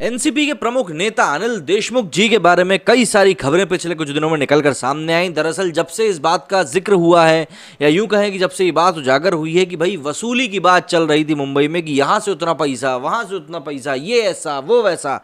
NCP के प्रमुख नेता अनिल देशमुख जी के बारे में कई सारी खबरें पिछले कुछ दिनों में निकलकर सामने आई। दरअसल जब से इस बात का जिक्र हुआ है, या यूं कहें कि जब से ये बात उजागर हुई है कि भाई वसूली की बात चल रही थी मुंबई में कि यहां से उतना पैसा, वहां से उतना पैसा, ये ऐसा वो वैसा,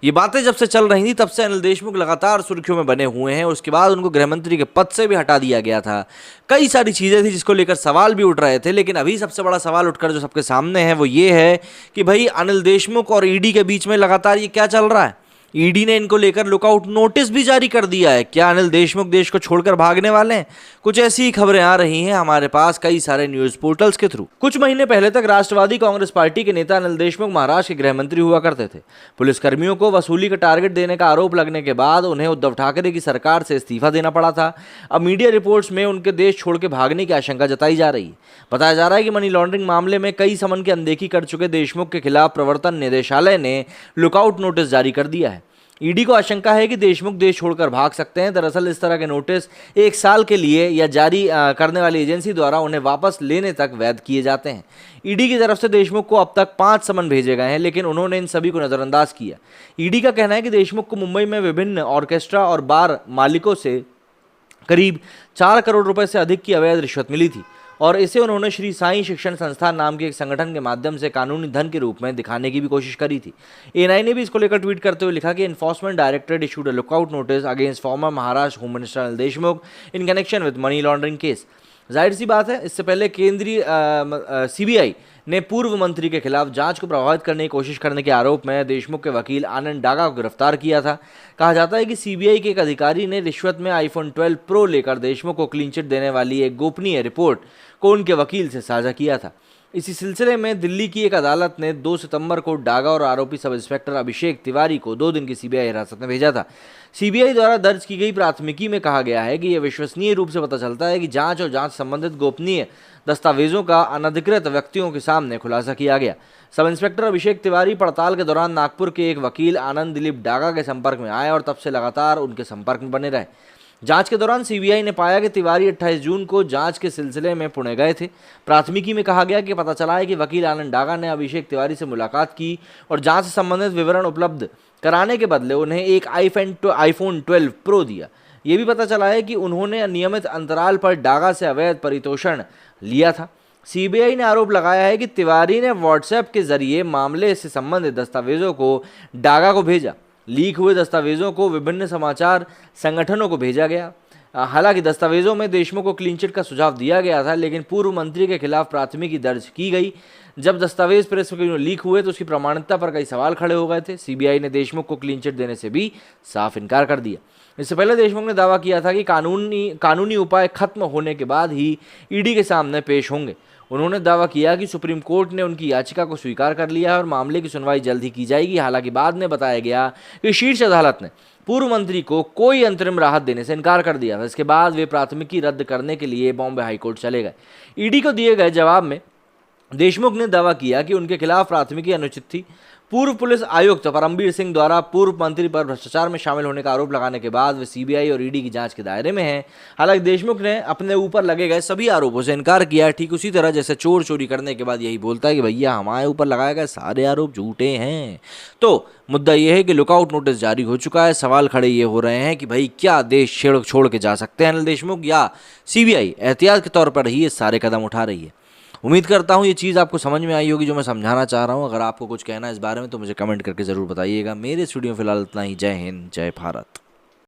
ये बातें जब से चल रही थी तब से अनिल देशमुख लगातार सुर्खियों में बने हुए हैं। उसके बाद उनको गृहमंत्री के पद से भी हटा दिया गया था। कई सारी चीज़ें थी जिसको लेकर सवाल भी उठ रहे थे, लेकिन अभी सबसे बड़ा सवाल उठकर जो सबके सामने है वो ये है कि भाई अनिल देशमुख और ईडी के बीच में लगातार ये क्या चल रहा है। ईडी ने इनको लेकर लुकआउट नोटिस भी जारी कर दिया है। क्या अनिल देशमुख देश को छोड़कर भागने वाले हैं? कुछ ऐसी खबरें आ रही हैं हमारे पास कई सारे न्यूज पोर्टल्स के थ्रू। कुछ महीने पहले तक राष्ट्रवादी कांग्रेस पार्टी के नेता अनिल देशमुख महाराष्ट्र के गृह मंत्री हुआ करते थे। पुलिसकर्मियों को वसूली का टारगेट देने का आरोप लगने के बाद उन्हें उद्धव ठाकरे की सरकार से इस्तीफा देना पड़ा था। अब मीडिया रिपोर्ट्स में उनके देश छोड़ के भागने की आशंका जताई जा रही है। बताया जा रहा है कि मनी लॉन्ड्रिंग मामले में कई समन की अनदेखी कर चुके देशमुख के खिलाफ प्रवर्तन निदेशालय ने लुकआउट नोटिस जारी कर दिया है। ईडी को आशंका है कि देशमुख देश छोड़कर भाग सकते हैं। दरअसल इस तरह के नोटिस 1 साल के लिए या जारी करने वाली एजेंसी द्वारा उन्हें वापस लेने तक वैध किए जाते हैं। ईडी की तरफ से देशमुख को अब तक 5 समन भेजे गए हैं, लेकिन उन्होंने इन सभी को नजरअंदाज किया। ईडी का कहना है कि देशमुख को मुंबई में विभिन्न ऑर्केस्ट्रा और बार मालिकों से करीब 4 करोड़ रुपए से अधिक की अवैध रिश्वत मिली थी और इसे उन्होंने श्री साईं शिक्षण संस्थान नाम के एक संगठन के माध्यम से कानूनी धन के रूप में दिखाने की भी कोशिश करी थी। एएनआई ने भी इसको लेकर ट्वीट करते हुए लिखा कि enforcement directorate issued a lookout notice against farmer Maharashtra home minister Anil Deshmukh in connection with money laundering case. जाहिर सी बात है, इससे पहले केंद्रीय सीबीआई ने पूर्व मंत्री के खिलाफ जांच को प्रभावित करने की कोशिश करने के आरोप में देशमुख के वकील आनंद डागा को गिरफ्तार किया था। कहा जाता है कि सीबीआई के एक अधिकारी ने रिश्वत में आईफोन 12 प्रो लेकर देशमुख को क्लीन चिट देने वाली एक गोपनीय रिपोर्ट को उनके वकील से साझा किया था। इसी सिलसिले में दिल्ली की एक अदालत ने 2 सितंबर को डागा और आरोपी सब इंस्पेक्टर अभिषेक तिवारी को 2 दिन की सीबीआई हिरासत में भेजा था। सीबीआई द्वारा दर्ज की गई प्राथमिकी में कहा गया है कि यह विश्वसनीय रूप से पता चलता है कि जांच और जांच संबंधित गोपनीय दस्तावेजों का अनधिकृत व्यक्तियों के सामने खुलासा किया गया। सब इंस्पेक्टर अभिषेक तिवारी पड़ताल के दौरान नागपुर के एक वकील आनंद दिलीप डागा के संपर्क में आए और तब से लगातार उनके संपर्क में बने रहे। जांच के दौरान सीबीआई ने पाया कि तिवारी 28 जून को जांच के सिलसिले में पुणे गए थे। प्राथमिकी में कहा गया कि पता चला है कि वकील आनंद डागा ने अभिषेक तिवारी से मुलाकात की और जांच से संबंधित विवरण उपलब्ध कराने के बदले उन्हें एक आईफोन 12 प्रो दिया। ये भी पता चला है कि उन्होंने अनियमित अंतराल पर डागा से अवैध परितोषण लिया था। सीबीआई ने आरोप लगाया है कि तिवारी ने व्हाट्सएप के जरिए मामले से संबंधित दस्तावेजों को डागा को भेजा। लीक हुए दस्तावेजों को विभिन्न समाचार संगठनों को भेजा गया। हालांकि दस्तावेजों में देशमुख को क्लीन चिट का सुझाव दिया गया था, लेकिन पूर्व मंत्री के खिलाफ प्राथमिकी दर्ज की गई। जब दस्तावेज प्रेस में लीक हुए तो उसकी प्रामाणिकता पर कई सवाल खड़े हो गए थे। सीबीआई ने देशमुख को क्लीन चिट देने से भी साफ इनकार कर दिया। इससे पहले देशमुख ने दावा किया था कि कानूनी उपाय खत्म होने के बाद ही ईडी के सामने पेश होंगे। उन्होंने दावा किया कि सुप्रीम कोर्ट ने उनकी याचिका को स्वीकार कर लिया है और मामले की सुनवाई जल्द ही की जाएगी। हालांकि बाद में बताया गया कि शीर्ष अदालत ने पूर्व मंत्री को कोई अंतरिम राहत देने से इनकार कर दिया था। इसके बाद वे प्राथमिकी रद्द करने के लिए बॉम्बे हाईकोर्ट चले गए। ईडी को दिए गए जवाब में देशमुख ने दावा किया कि उनके खिलाफ प्राथमिकी अनुचित थी। पूर्व पुलिस आयुक्त परमबीर सिंह द्वारा पूर्व मंत्री पर भ्रष्टाचार में शामिल होने का आरोप लगाने के बाद वे सीबीआई और ईडी की जांच के दायरे में हैं। हालांकि देशमुख ने अपने ऊपर लगे गए सभी आरोपों से इनकार किया, ठीक उसी तरह जैसे चोर चोरी करने के बाद यही बोलता है कि भैया हमारे ऊपर लगाए गए सारे आरोप झूठे हैं। तो मुद्दा यह है कि लुकआउट नोटिस जारी हो चुका है। सवाल खड़े ये हो रहे हैं कि भाई क्या देश छोड़ के जा सकते हैं अनिल देशमुख, या सीबीआई एहतियात के तौर पर ही ये सारे कदम उठा रही है। उम्मीद करता हूँ ये चीज़ आपको समझ में आई होगी जो मैं समझाना चाह रहा हूँ। अगर आपको कुछ कहना है इस बारे में तो मुझे कमेंट करके ज़रूर बताइएगा। मेरे स्टूडियो में फिलहाल इतना ही। जय हिंद, जय भारत।